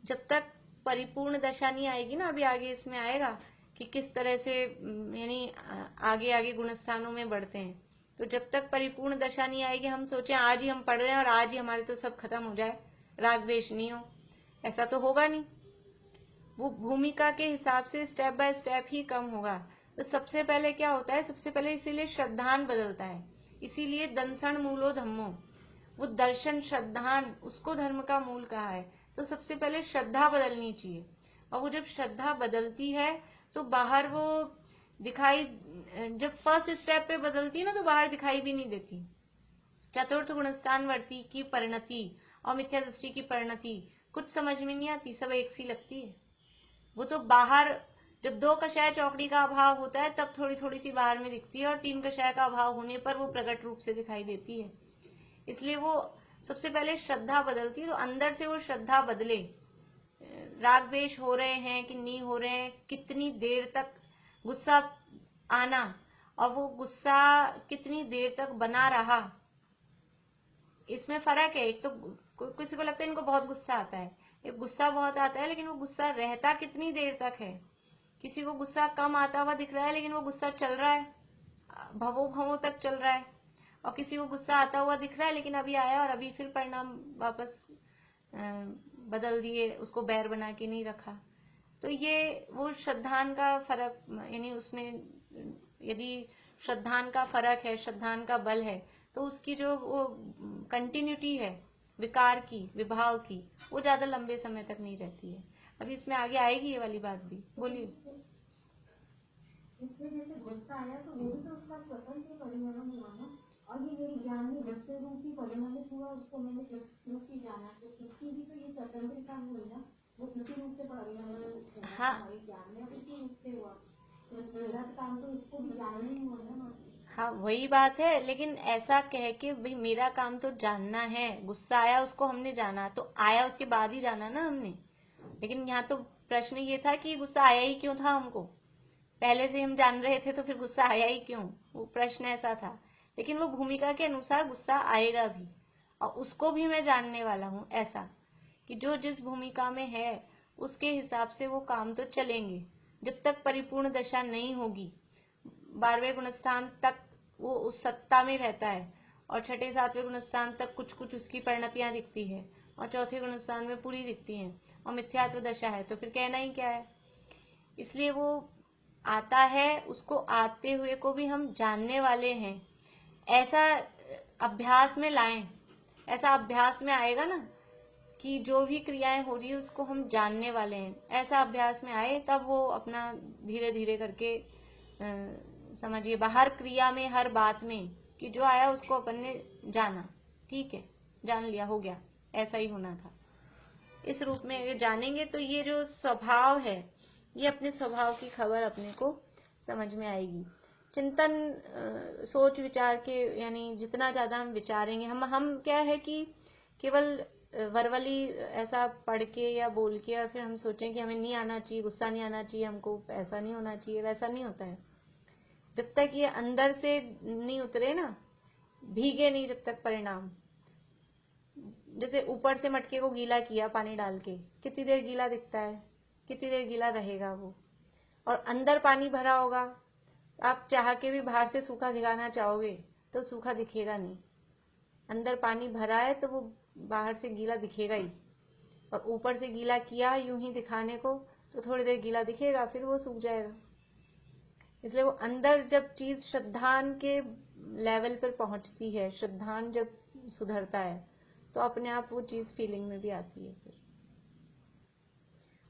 जब तक परिपूर्ण दशा नहीं आएगी ना, अभी आगे इसमें आएगा कि किस तरह से यानी आगे आगे गुणस्थानों में बढ़ते हैं। तो जब तक परिपूर्ण दशा नहीं आएगी, हम सोचें आज ही हम पढ़ रहे हैं और आज ही हमारे तो सब खत्म हो जाए, राग द्वेष नहीं हो, ऐसा तो होगा नहीं। वो भूमिका के हिसाब से स्टेप बाय स्टेप ही कम होगा। तो सबसे पहले क्या होता है, सबसे पहले इसीलिए श्रद्धान बदलता है, इसीलिए दंसण मूलो धम्मो, वो दर्शन श्रद्धान, उसको धर्म का मूल कहा है। तो सबसे पहले श्रद्धा बदलनी चाहिए, और वो जब श्रद्धा बदलती है तो बाहर वो दिखाई, जब फर्स्ट स्टेप पे बदलती है ना तो बाहर दिखाई भी नहीं देती। चतुर्थ गुणस्थान वर्ती की परिणति और मिथ्या दृष्टि की परिणति कुछ समझ में नहीं आती, सब एक सी लगती है। वो तो बाहर जब 2 कषाय चौकड़ी का अभाव होता है तब थोड़ी थोड़ी सी बाहर में दिखती है, और 3 कषाय का अभाव होने पर वो प्रकट रूप से दिखाई देती है। इसलिए वो सबसे पहले श्रद्धा बदलती है। तो अंदर से वो श्रद्धा बदले, राग द्वेष हो रहे हैं कि नहीं हो रहे हैं, कितनी देर तक गुस्सा आना और वो गुस्सा कितनी देर तक बना रहा, इसमें फर्क है। एक तो किसी को लगता है इनको बहुत गुस्सा आता है, एक गुस्सा बहुत आता है लेकिन वो गुस्सा रहता कितनी देर तक है। किसी को गुस्सा कम आता हुआ दिख रहा है लेकिन वो गुस्सा चल रहा है, भवों भवों तक चल रहा है। और किसी को गुस्सा आता हुआ दिख रहा है लेकिन अभी आया और अभी फिर परिणाम वापस बदल दिए, उसको बैर बना के नहीं रखा। तो ये वो श्रद्धान का फर्क, यानी उसमें यदि श्रद्धान का फर्क है, श्रद्धान का बल है, तो उसकी जो वो कंटिन्यूटी है विकार की, विभाव की, वो ज्यादा लंबे समय तक नहीं रहती है। अभी इसमें आगे आएगी ये वाली बात भी, बोलिए।
इसमें जैसे गुस्सा आया तो वो भी तो उसका स्वतंत्र परिणाम हुआ ना, और ये मेरे ज्ञान में गुस्से रूप की परिणामित हुआ, उसको मैंने सृष्टि जाना, तो सृष्टि भी तो ये स्वतंत्रता हुई ना, वो इसी रूप से परिणामित
हाँ,
हमारे ज्ञान में इसी रूप से हुआ। तो मेरा काम तो इसको भी जानना ही हुआ ना।
हाँ वही बात है। लेकिन ऐसा कह के भाई मेरा काम तो जानना है, गुस्सा आया उसको हमने जाना, तो आया उसके बाद ही जाना ना हमने। लेकिन यहाँ तो प्रश्न ये था कि गुस्सा आया ही क्यों था हमको, पहले से हम जान रहे थे तो फिर गुस्सा आया ही क्यों, वो प्रश्न ऐसा था। लेकिन वो भूमिका के अनुसार गुस्सा आएगा भी, और उसको भी मैं जानने वाला हूँ, ऐसा कि जो जिस भूमिका में है उसके हिसाब से वो काम तो चलेंगे। जब तक परिपूर्ण दशा नहीं होगी, 12वें गुणस्थान तक वो उस सत्ता में रहता है, और 6ठे 7वें गुणस्थान तक कुछ कुछ उसकी परिणतियां दिखती है, और 4थे गुणस्थान में पूरी दिखती हैं, और मिथ्यात्व दशा है तो फिर कहना ही क्या है। इसलिए वो आता है, उसको आते हुए को भी हम जानने वाले हैं, ऐसा अभ्यास में लाएं। ऐसा अभ्यास में आएगा ना कि जो भी क्रियाएं हो रही है उसको हम जानने वाले हैं, ऐसा अभ्यास में आए तब वो अपना धीरे धीरे करके समझिए बाहर क्रिया में हर बात में कि जो आया उसको अपन ने जाना, ठीक है, जान लिया, हो गया, ऐसा ही होना था। इस रूप में अगर जानेंगे तो ये जो स्वभाव है, ये अपने स्वभाव की खबर अपने को समझ में आएगी। चिंतन सोच विचार के, यानी जितना ज्यादा हम विचारेंगे, हम क्या है कि केवल वर्बली ऐसा पढ़ के या बोल के और फिर हम सोचें कि हमें नहीं आना चाहिए, गुस्सा नहीं आना चाहिए, हमको ऐसा नहीं होना चाहिए, वैसा नहीं होता है। जब तक ये अंदर से नहीं उतरे ना, भीगे नहीं जब तक परिणाम। जैसे ऊपर से मटके को गीला किया पानी डाल के, कितनी देर गीला दिखता है, कितनी देर गीला रहेगा वो, और अंदर पानी भरा होगा, आप चाह के भी बाहर से सूखा दिखाना चाहोगे तो सूखा दिखेगा नहीं। अंदर पानी भरा है तो वो बाहर से गीला दिखेगा ही, और ऊपर से गीला किया यूं ही दिखाने को तो थोड़ी देर गीला दिखेगा, फिर वो सूख जाएगा। इसलिए वो अंदर जब चीज श्रद्धान के लेवल पर पहुंचती है, श्रद्धान जब सुधरता है तो अपने आप वो चीज फीलिंग में भी आती है। फिर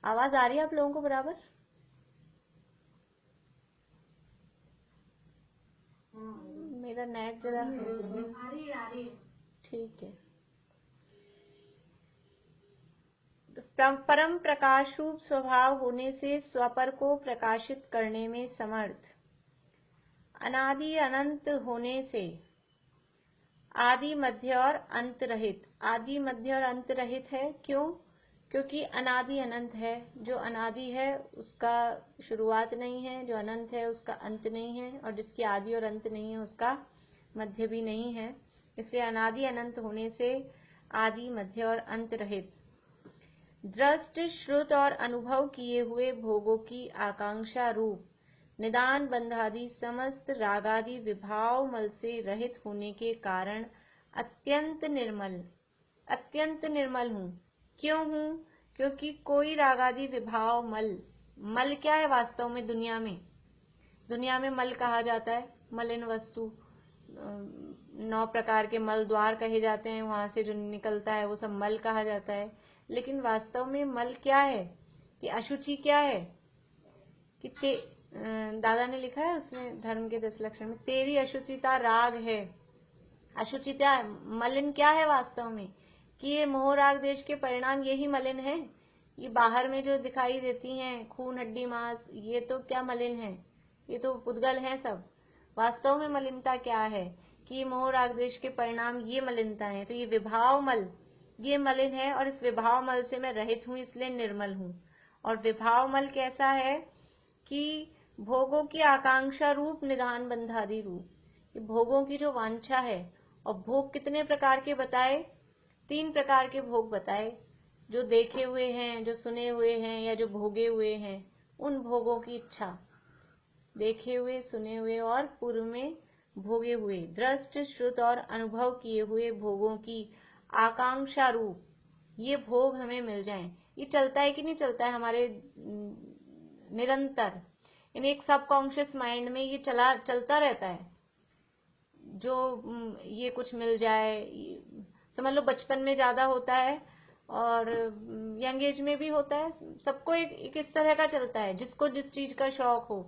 आवाज आ रही है आप लोगों को बराबर? मेरा नेट जरा
आ रही है।
ठीक है। तो परम प्रकाश रूप स्वभाव होने से स्वपर को प्रकाशित करने में समर्थ, अनादि अनंत होने से आदि मध्य और अंत रहित। आदि मध्य और अंत रहित है, क्यों? क्योंकि अनादि अनंत है। जो अनादि है उसका शुरुआत नहीं है, जो अनंत है उसका अंत नहीं है, और जिसकी आदि और अंत नहीं है उसका मध्य भी नहीं है। इसलिए अनादि अनंत होने से आदि मध्य और अंत रहित, दृष्ट श्रुत और अनुभव किए हुए भोगों की आकांक्षा रूप निदान बंधादि समस्त रागादि विभाव मल से रहित होने के कारण अत्यंत निर्मल हूँ। क्यों हूँ? क्योंकि कोई रागादि विभाव मल क्या है वास्तव में? दुनिया में मल कहा जाता है मलिन वस्तु। 9 प्रकार के मल द्वार कहे जाते हैं, वहां से जो निकलता है वो सब मल कहा जाता है। लेकिन वास्तव में मल क्या है? कि अशुचि क्या है? कि दादा ने लिखा है उसमें धर्म के 10 लक्षण में, तेरी अशुचिता राग है। अशुचिता मलिन क्या है वास्तव में? कि ये मोह राग देश के परिणाम यही मलिन है। ये बाहर में जो दिखाई देती हैं खून हड्डी मांस, ये तो क्या मलिन है? ये तो पुद्गल हैं सब। वास्तव में मलिनता क्या है? कि ये मोह राग देश के परिणाम ये मलिनता है। तो ये विभाव मल ये मलिन है, और इस विभाव मल से मैं रहित हूँ, इसलिए निर्मल हूँ। और विभाव मल कैसा है? कि भोगों की आकांक्षा रूप निधान बंधादि रूप, भोगों की जो वांछा है। और भोग कितने प्रकार के बताए? 3 प्रकार के भोग बताए, जो देखे हुए हैं, जो सुने हुए हैं, या जो भोगे हुए हैं, उन भोगों की इच्छा। देखे हुए, सुने हुए और पूर्व में भोगे हुए, दृष्ट श्रुत और अनुभव किए हुए भोगों की आकांक्षा रूप ये भोग हमें मिल जाएं। ये चलता है कि नहीं चलता है हमारे निरंतर, यानी एक सबकॉन्शियस माइंड में ये चलता रहता है। जो ये कुछ मिल जाए, समझ लो बचपन में ज्यादा होता है और यंग एज में भी होता है। सबको एक इस तरह का चलता है, जिसको जिस चीज का शौक हो,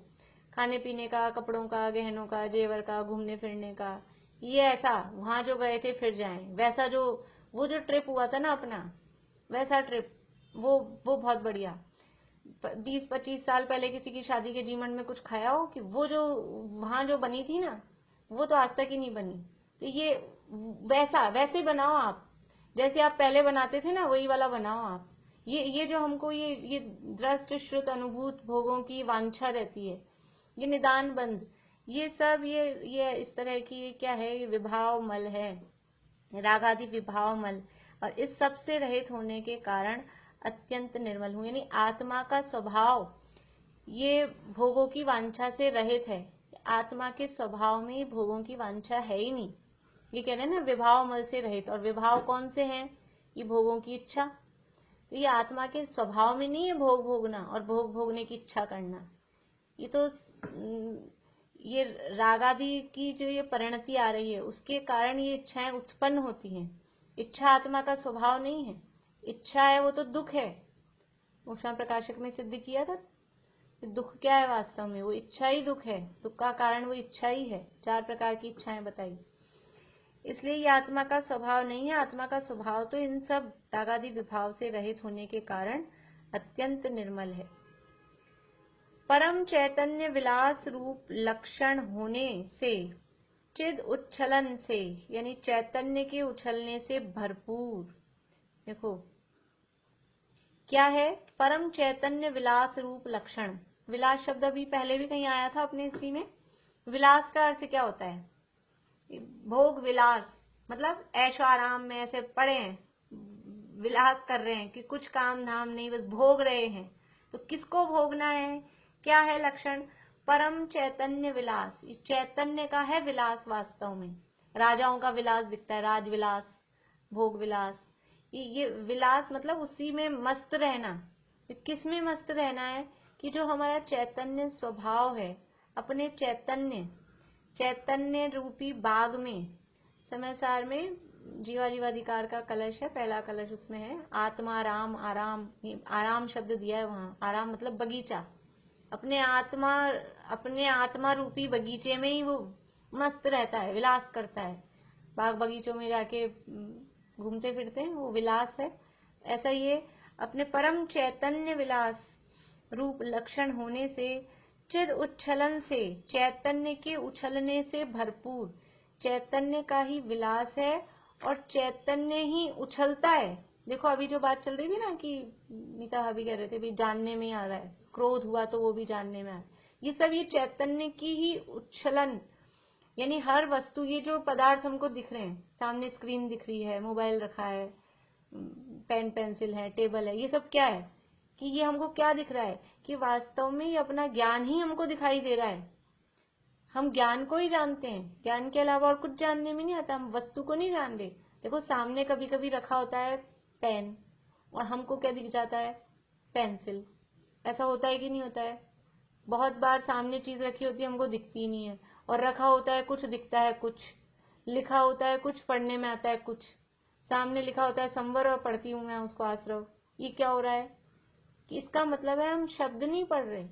खाने पीने का, कपड़ों का, गहनों का, जेवर का, घूमने फिरने का। ये ऐसा वहां जो गए थे फिर जाएं, वैसा वो जो ट्रिप हुआ था ना अपना, वैसा ट्रिप, वो बहुत बढ़िया। 20-25 साल पहले किसी की शादी के जीवन में कुछ खाया हो कि वो जो वहां जो बनी थी ना, वो तो आज तक ही नहीं बनी। तो ये वैसे बनाओ आप, जैसे आप पहले बनाते थे ना, वही वाला बनाओ आप। ये जो हमको ये दृष्ट श्रुत अनुभूत भोगों की वांछा रहती है, ये निदान बंद, ये सब ये इस तरह की क्या है? ये विभाव मल है, रागादि विभाव मल। और इस सब से रहित होने के कारण अत्यंत निर्मल हूं, यानी आत्मा का स्वभाव ये भोगों की वांछा से रहित है। आत्मा के स्वभाव में भोगों की वांछा है ही नहीं। ये कह रहे हैं ना, विभाव मल से रहित। और विभाव कौन से हैं? ये भोगों की इच्छा। तो ये आत्मा के स्वभाव में नहीं है भोग भोगना और भोग भोगने की इच्छा करना। ये तो ये रागादि की जो ये परिणति आ रही है, उसके कारण ये इच्छाएं उत्पन्न होती हैं। इच्छा आत्मा का स्वभाव नहीं है। इच्छा है वो तो दुख है। उषा प्रकाशक में सिद्ध किया था, दुख क्या है वास्तव में? वो इच्छा ही दुख है। दुख का कारण वो इच्छा ही है। 4 प्रकार की इच्छाएं बताई। इसलिए ये आत्मा का स्वभाव नहीं है। आत्मा का स्वभाव तो इन सब रागादि विभाव से रहित होने के कारण अत्यंत निर्मल है। परम चैतन्य विलास रूप लक्षण होने से, चिद उच्छलन से, यानी चैतन्य के उछलने से भरपूर। देखो क्या है? परम चैतन्य विलास रूप लक्षण। विलास शब्द अभी पहले भी कहीं आया था अपने इसी में। विलास का अर्थ क्या होता है? भोग विलास, मतलब ऐशो आराम में ऐसे पड़े हैं, विलास कर रहे हैं कि कुछ काम धाम नहीं, बस भोग रहे हैं। तो किसको भोगना है? क्या है लक्षण? परम चैतन्य विलास। चैतन्य का है विलास वास्तव में। राजाओं का विलास दिखता है, राज विलास, भोग विलास। ये विलास मतलब उसी में मस्त रहना। किस में मस्त रहना है? कि जो हमारा चैतन्य स्वभाव है, अपने चैतन्य रूपी बाग में, समय सार में जीवाधिकार का कलश है, पहला कलश उसमें है आत्मा राम आराम। आराम शब्द दिया है वहां, आराम मतलब बगीचा। अपने आत्मा रूपी बगीचे में ही वो मस्त रहता है, विलास करता है। बाग बगीचों में जाके घूमते फिरते हैं, वो विलास है। ऐसा ये अपने परम चैतन्य विलास रूप लक्षण होने से, चिद उच्छलन से, चैतन्य के उछलने से भरपूर, चैतन्य का ही विलास है और चैतन्य ही उछलता है। देखो अभी जो बात चल रही थी ना कि नीता भाभी कह रहे थे भी जानने में ही आ रहा है, क्रोध हुआ तो वो भी जानने में आ रहा है। ये सब ये चैतन्य की ही उच्छलन, यानी हर वस्तु, ये जो पदार्थ हमको दिख रहे हैं, सामने स्क्रीन दिख रही है, मोबाइल रखा है, पेन पेंसिल है, टेबल है, ये सब क्या है कि ये हमको क्या दिख रहा है कि वास्तव में ये अपना ज्ञान ही हमको दिखाई दे रहा है। हम ज्ञान को ही जानते हैं, ज्ञान के अलावा और कुछ जानने में नहीं आता, हम वस्तु को नहीं जान रहे। देखो सामने कभी कभी रखा होता है पेन और हमको क्या दिख जाता है, पेंसिल। ऐसा होता है कि नहीं होता है? बहुत बार सामने चीज रखी होती है, हमको दिखती ही नहीं है, और रखा होता है कुछ, दिखता है कुछ, लिखा होता है कुछ, पढ़ने में आता है कुछ। सामने लिखा होता है संवर और पढ़ती हूं मैं उसको आश्रव। ये क्या हो रहा है कि इसका मतलब है हम शब्द नहीं पढ़ रहे,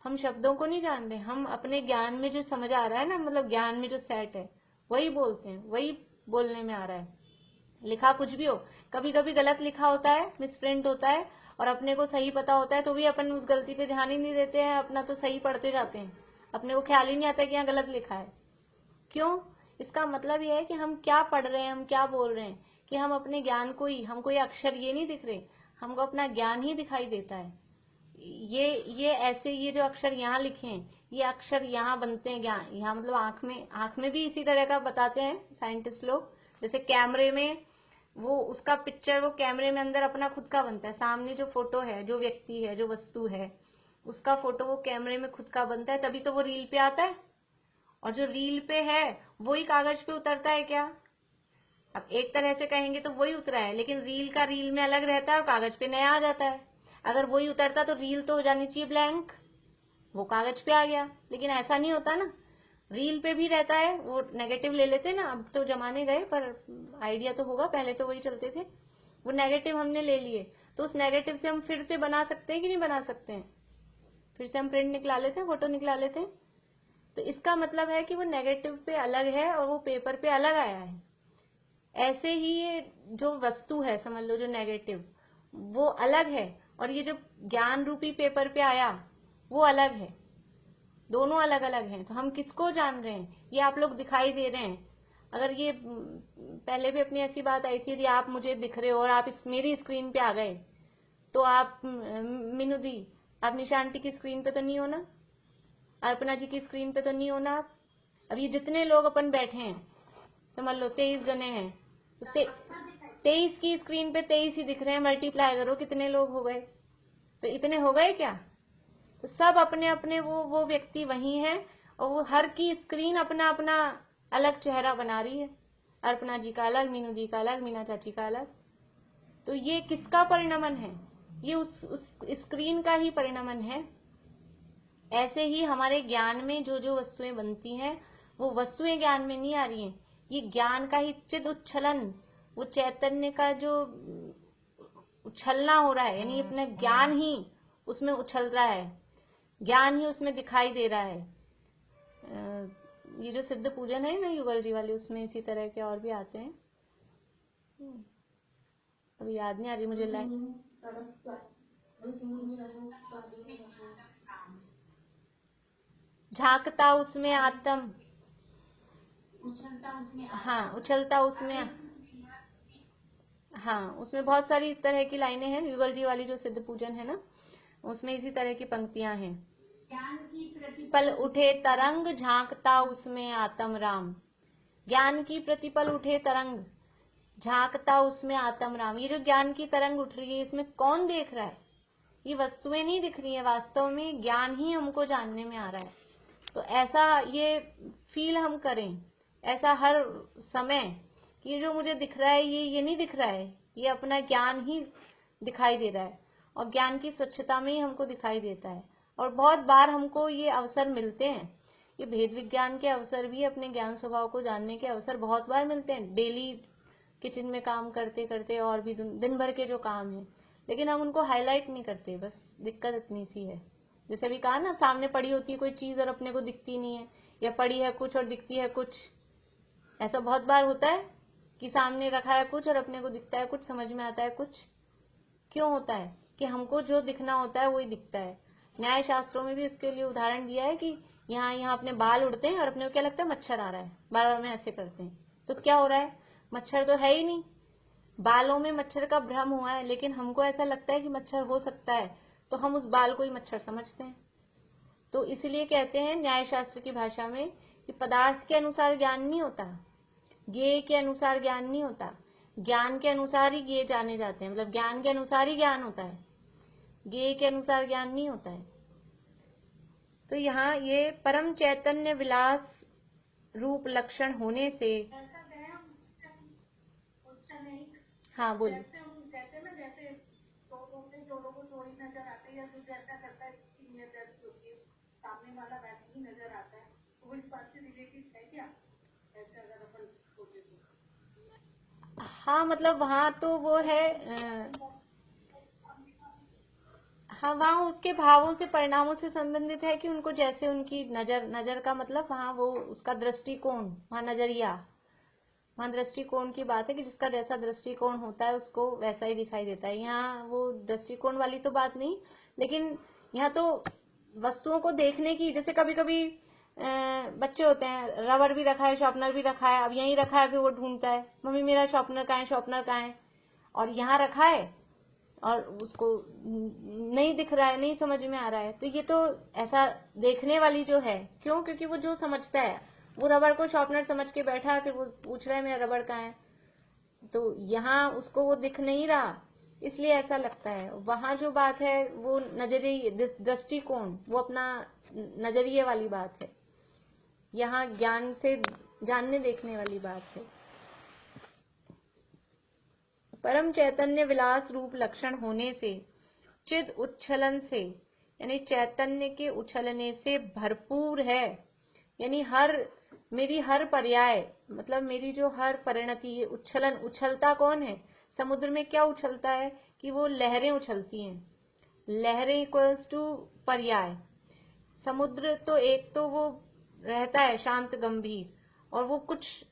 हम शब्दों को नहीं जान रहे, हम अपने ज्ञान में जो समझ आ रहा है ना, मतलब ज्ञान में जो सेट है वही बोलते हैं, वही बोलने में आ रहा है। लिखा कुछ भी हो, कभी कभी गलत लिखा होता है, मिसप्रिंट होता है, और अपने को सही पता होता है तो भी अपन उस गलती पे ध्यान ही नहीं देते हैं, अपना तो सही पढ़ते जाते हैं, अपने को ख्याल ही नहीं आता कि यहाँ गलत लिखा है। क्यों? इसका मतलब यह है कि हम क्या पढ़ रहे हैं, हम क्या बोल रहे हैं, कि हम अपने ज्ञान को ही, हमको ये अक्षर ये नहीं दिख रहे, हमको अपना ज्ञान ही दिखाई देता है। ये ऐसे, ये जो अक्षर यहाँ लिखे हैं, ये अक्षर यहाँ बनते हैं, यहाँ मतलब आंख में भी इसी तरह का बताते हैं साइंटिस्ट लोग। जैसे कैमरे में वो उसका पिक्चर, वो कैमरे में अंदर अपना खुद का बनता है, सामने जो फोटो है, जो व्यक्ति है, जो वस्तु है, उसका फोटो वो कैमरे में खुद का बनता है, तभी तो वो रील पे आता है। और जो रील पे है वही कागज पे उतरता है क्या? अब एक तरह से कहेंगे तो वही उतरा है, लेकिन रील का रील में अलग रहता है और कागज पे नया आ जाता है। अगर वही उतरता तो रील तो हो जानी चाहिए ब्लैंक, वो कागज पे आ गया, लेकिन ऐसा नहीं होता ना। रील पे भी रहता है, वो नेगेटिव ले लेते ना, अब तो जमाने गए, पर आइडिया तो होगा, पहले तो वही चलते थे। वो नेगेटिव हमने ले लिए, तो उस नेगेटिव से हम फिर से बना सकते हैं कि नहीं बना सकते हैं? फिर से हम प्रिंट निकला लेते हैं, फोटो निकला लेते हैं। तो इसका मतलब है कि वो नेगेटिव पे अलग है और वो पेपर पे अलग आया है। ऐसे ही ये जो वस्तु है, समझ लो जो नेगेटिव, वो अलग है, और ये जो ज्ञान रूपी पेपर पे आया वो अलग है। दोनों अलग अलग हैं। तो हम किसको जान रहे हैं? ये आप लोग दिखाई दे रहे हैं। अगर ये पहले भी अपनी ऐसी बात आई थी, यदि आप मुझे दिख रहे हो और आप मेरी स्क्रीन पे आ गए, तो आप मीनू दी, आप निशा आंटी की स्क्रीन पे तो नहीं हो ना, अर्पणा जी की स्क्रीन पे तो नहीं हो ना आप। अब ये जितने लोग अपन बैठे हैं, समझ लो 23 जने हैं, तो 23 की स्क्रीन पे 23 ही दिख रहे हैं, मल्टीप्लाई करो कितने लोग हो गए, तो इतने हो गए क्या? तो सब अपने अपने वो व्यक्ति वही है, और वो हर की स्क्रीन अपना अपना अलग चेहरा बना रही है। अर्पणा जी का अलग, मीनू दी का अलग, मीना चाची का अलग। तो ये किसका परिणमन है? ये उस स्क्रीन का ही परिणमन है। ऐसे ही हमारे ज्ञान में जो जो वस्तुएं बनती हैं, वो वस्तुएं ज्ञान में नहीं आ रही हैं, ये ज्ञान का ही चिद उच्छलन, वो चैतन्य का जो उछलना हो रहा है, यानी अपना ज्ञान ही उसमें उछल रहा है, ज्ञान ही उसमें दिखाई दे रहा है। ये जो सिद्ध पूजन है ना युगल जी वाली, उसमें इसी तरह के और भी आते हैं, अभी याद नहीं आ रही मुझे लाइन। झांकता उसमें आत्म,
उछलता उसमें
हाँ उछलता उसमें, हाँ उसमें बहुत सारी इस तरह की लाइनें हैं। युगल जी वाली जो सिद्ध पूजन है ना, उसमें इसी तरह की पंक्तियां हैं।
ज्ञान की
प्रतिपल उठे तरंग, झांकता उसमें आत्म राम। ज्ञान की प्रतिपल उठे तरंग, झांकता उसमें आत्म राम। ये जो ज्ञान की तरंग उठ रही है, इसमें कौन देख रहा है? ये वस्तुएं नहीं दिख रही है, वास्तव में ज्ञान ही हमको जानने में आ रहा है। तो ऐसा ये फील हम करें, ऐसा हर समय कि जो मुझे दिख रहा है ये नहीं दिख रहा है, ये अपना ज्ञान ही दिखाई दे रहा है, और ज्ञान की स्वच्छता में ही हमको दिखाई देता है। और बहुत बार हमको ये अवसर मिलते हैं, ये भेद विज्ञान के अवसर भी, अपने ज्ञान स्वभाव को जानने के अवसर बहुत बार मिलते हैं। डेली किचन में काम करते करते और भी दिन भर के जो काम है, लेकिन हम उनको हाईलाइट नहीं करते। बस दिक्कत इतनी सी है। जैसे अभी कहा ना, सामने पड़ी होती है कोई चीज और अपने को दिखती नहीं है, या पड़ी है कुछ और दिखती है कुछ। ऐसा बहुत बार होता है कि सामने रखा है कुछ और अपने को दिखता है कुछ, समझ में आता है कुछ। क्यों होता है? कि हमको जो दिखना होता है वही दिखता है। न्याय शास्त्रों में भी इसके लिए उदाहरण दिया है कि यहाँ अपने बाल उड़ते हैं और अपने को क्या लगता है, मच्छर आ रहा है, बार बार में ऐसे करते हैं, तो क्या हो रहा है, मच्छर तो है ही नहीं, बालों में मच्छर का भ्रम हुआ है, लेकिन हमको ऐसा लगता है कि मच्छर हो सकता है, तो हम उस बाल को ही मच्छर समझते हैं। तो इसलिए कहते हैं न्याय शास्त्र की भाषा में कि पदार्थ के अनुसार ज्ञान नहीं होता, ज्ञेय के अनुसार ज्ञान नहीं होता, ज्ञान के अनुसार ही ज्ञेय जाने जाते हैं, मतलब ज्ञान के अनुसार ही ज्ञान होता है, ज्ञेय के अनुसार ज्ञान नहीं होता है। तो यहाँ ये परम चैतन्य विलास रूप लक्षण होने से, हाँ बोलिए।
कहते हैं ना, जैसे जोड़ों को जोड़ी नजर आते हैं, या जो जैसा करता है सामने वाला वैसे ही नजर आता है, तो वो इस बात से रिलेटेड है क्या? ऐसा अगर अपन सोचे तो
हाँ, मतलब वहां तो वो है, हाँ वहाँ उसके भावों से, परिणामों से संबंधित है कि उनको जैसे उनकी नजर का मतलब वहाँ वो उसका दृष्टिकोण, वहाँ नजरिया, वहाँ दृष्टिकोण की बात है कि जिसका जैसा दृष्टिकोण होता है उसको वैसा ही दिखाई देता है। यहाँ वो दृष्टिकोण वाली तो बात नहीं, लेकिन यहाँ तो वस्तुओं को देखने की, जैसे कभी कभी बच्चे होते हैं, रबर भी रखा है, शॉर्पनर भी रखा है, अब यहीं रखा है, फिर वो ढूंढता है, मम्मी मेरा शॉर्पनर कहाँ है, शॉर्पनर कहाँ है, और यहाँ रखा है और उसको नहीं दिख रहा है, नहीं समझ में आ रहा है। तो ये तो ऐसा देखने वाली जो है, क्यों? क्योंकि वो जो समझता है, वो रबर को शॉर्पनर समझ के बैठा है, फिर वो पूछ रहा है मेरा रबर कहाँ है, तो यहाँ उसको वो दिख नहीं रहा, इसलिए ऐसा लगता है। वहां जो बात है वो नजरिए, दृष्टिकोण, वो अपना नजरिए वाली बात है, यहाँ ज्ञान से जानने देखने वाली बात है। परम चैतन्य विलास रूप लक्षण होने से, चिद उच्छलन से, यानी चैतन्य के उछलने से भरपूर है, यानी मेरी हर पर्याय, मतलब मेरी जो हर परिणति, ये उच्छलन, उछलता कौन है? समुद्र में क्या उछलता है कि वो लहरें उछलती हैं, लहरें इक्वल्स टू पर्याय। समुद्र तो एक तो वो रहता है शांत गंभीर, और वो कुछ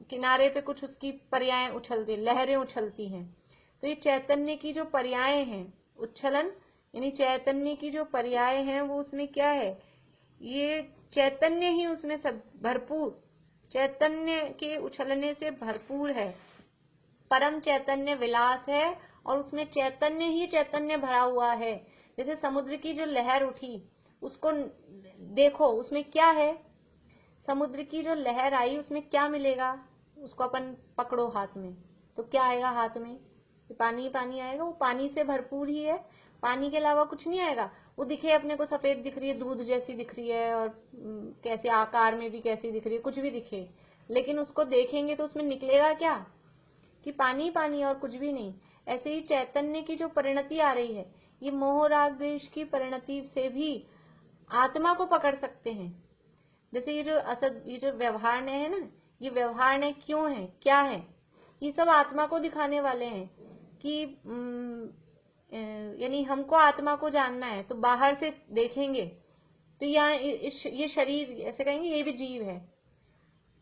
किनारे पे कुछ उसकी पर्याय उछलती, लहरें उछलती हैं। तो ये चैतन्य की जो पर्याय हैं, उच्छलन यानी चैतन्य की जो पर्याय हैं, वो उसमें क्या है, ये चैतन्य ही उसमें सब भरपूर, चैतन्य के उछलने से भरपूर है, परम चैतन्य विलास है, और उसमें चैतन्य ही चैतन्य भरा हुआ है। जैसे समुद्र की जो लहर उठी, उसको देखो, उसमें क्या है, समुद्र की जो लहर आई उसमें क्या मिलेगा, उसको अपन पकड़ो हाथ में, तो क्या आएगा हाथ में, पानी ही पानी आएगा, वो पानी से भरपूर ही है, पानी के अलावा कुछ नहीं आएगा। वो दिखे अपने को सफेद दिख रही है, दूध जैसी दिख रही है, और कैसे आकार में भी कैसी दिख रही है, कुछ भी दिखे, लेकिन उसको देखेंगे तो उसमें निकलेगा क्या, कि पानी पानी और कुछ भी नहीं। ऐसे ही चैतन्य की जो परिणति आ रही है, ये मोह राग द्वेष की परिणति से भी आत्मा को पकड़ सकते हैं। जैसे ये जो असद, ये जो व्यवहार है ना, ये व्यवहार क्यों है, क्या है, ये सब आत्मा को दिखाने वाले हैं कि यानी हमको आत्मा को जानना है, तो बाहर से देखेंगे तो यहाँ ये शरीर, ऐसे कहेंगे ये भी जीव है।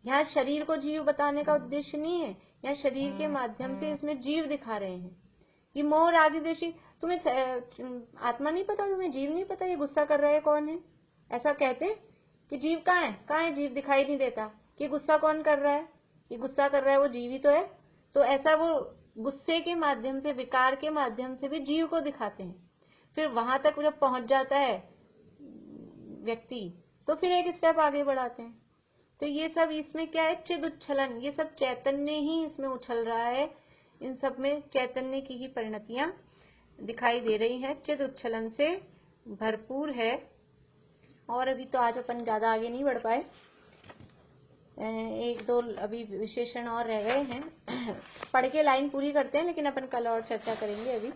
यहाँ शरीर को जीव बताने का उद्देश्य नहीं है, यहाँ शरीर के माध्यम से इसमें जीव दिखा रहे हैं। ये मोह राग द्वेष, तुम्हें आत्मा नहीं पता, तुम्हें जीव नहीं पता, ये गुस्सा कर रहा है कौन है, ऐसा कहते कि जीव कहाँ है, कहाँ है जीव, दिखाई नहीं देता, कि गुस्सा कौन कर रहा है, ये गुस्सा कर रहा है वो जीव ही तो है। तो ऐसा वो गुस्से के माध्यम से, विकार के माध्यम से भी जीव को दिखाते हैं। फिर वहां तक जब पहुंच जाता है व्यक्ति, तो फिर एक स्टेप आगे बढ़ाते हैं। तो ये सब इसमें क्या है, चिद उच्छलन, ये सब चैतन्य ही इसमें उछल रहा है, इन सब में चैतन्य की ही परिणतियां दिखाई दे रही हैं, चिद उच्छलन से भरपूर है। और अभी तो आज अपन ज्यादा आगे नहीं बढ़ पाए, एक दो अभी विशेषण और रह गए हैं, पढ़ के लाइन पूरी करते हैं, लेकिन अपन कल और चर्चा करेंगे। अभी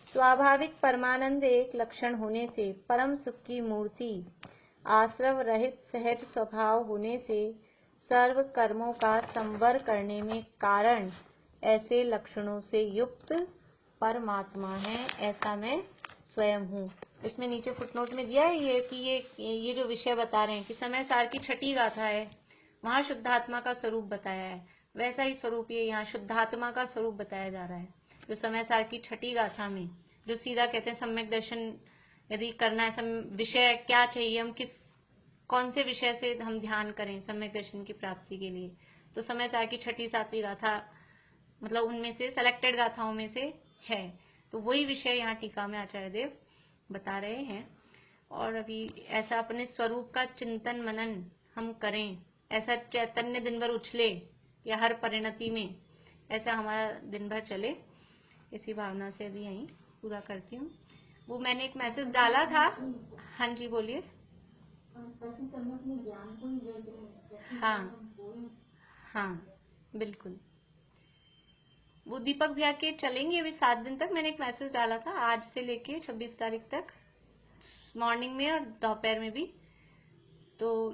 स्वाभाविक परमानंद एक लक्षण होने से, परम सुख की मूर्ति आश्रव रहित सहज स्वभाव होने से, सर्व कर्मों का संवर करने में कारण ऐसे लक्षणों से युक्त परमात्मा है, ऐसा मैं स्वयं हूँ। इसमें नीचे फुटनोट में दिया है ये कि ये जो विषय बता रहे हैं कि समय सार की छठी गाथा है, वहां शुद्धात्मा का स्वरूप बताया है, वैसा ही स्वरूप ये यहाँ शुद्धात्मा का स्वरूप बताया जा रहा है। जो समय सार की छठी गाथा में जो सीधा कहते हैं सम्यक दर्शन यदि करना है, विषय क्या चाहिए, हम कौन से विषय से हम ध्यान करें सम्यक दर्शन की प्राप्ति के लिए, तो समय सार की छठी सातवीं गाथा मतलब उनमें से सेलेक्टेड गाथाओं में से है। तो वही विषय यहाँ टीका में आचार्य देव बता रहे हैं। और अभी ऐसा अपने स्वरूप का चिंतन मनन हम करें, ऐसा चैतन्य दिन भर उछले या हर परिणति में ऐसा हमारा दिन भर चले, इसी भावना से अभी यहीं पूरा करती हूँ। वो मैंने एक मैसेज डाला था। हाँ जी बोलिए। हाँ हाँ बिल्कुल, वो दीपक भैया के चलेंगे अभी 7 दिन तक। मैंने एक मैसेज डाला था आज से लेके 26 तारीख तक, मॉर्निंग में और दोपहर में भी। तो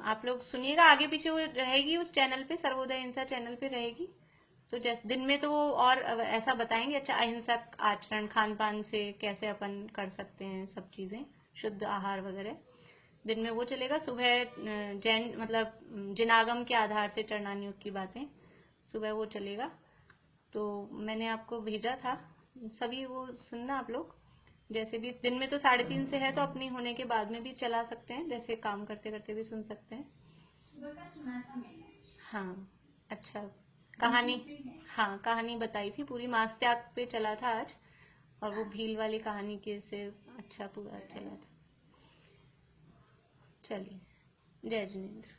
आप लोग सुनिएगा, आगे पीछे वो रहेगी उस चैनल पे, सर्वोदय हिंसा चैनल पे रहेगी। तो जैसे दिन में तो वो और ऐसा बताएंगे, अच्छा अहिंसक आचरण, खान पान से कैसे अपन कर सकते हैं सब चीजें, शुद्ध आहार वगैरह, दिन में वो चलेगा। सुबह जैन मतलब जिनागम के आधार से चरणान योग की बातें सुबह वो चलेगा। तो मैंने आपको भेजा था, सभी वो सुनना आप लोग। जैसे भी दिन में तो 3:30 से है, तो अपनी होने के बाद में भी चला सकते हैं, जैसे काम करते करते भी सुन सकते हैं। हाँ अच्छा, कहानी, हाँ कहानी बताई थी पूरी, मास त्याग पे चला था आज, और वो भील वाली कहानी के से अच्छा पूरा चला था। चलिए, जय जिनेंद्र।